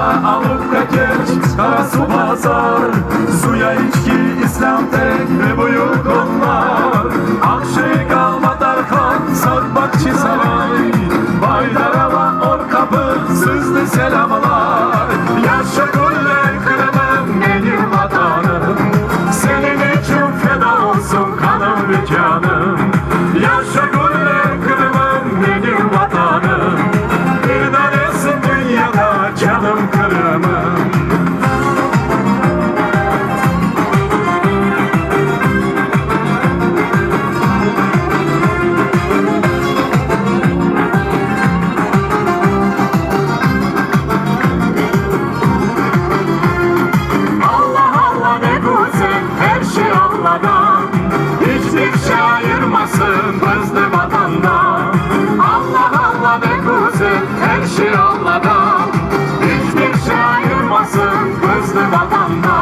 alıp kaçır, karası pazar. Suya içki, İslam tek ve büyük onlar. Akşehir kalmadı arkan, Sarpakçı saray. Baydarava or kapı, sızdı selamlar. Yaşa güller kırımım, benim vatanım. Senin için feda olsun kanım ve canım. Yaşa güller kırımım, benim vatanım. Bir tanesin dünyada canım kırımım. Hiçbir şey ayırmasın hızlı vatandan. Allah Allah ne güzel, her şey Allah'tan. Hiçbir şey ayırmasın hızlı vatandan.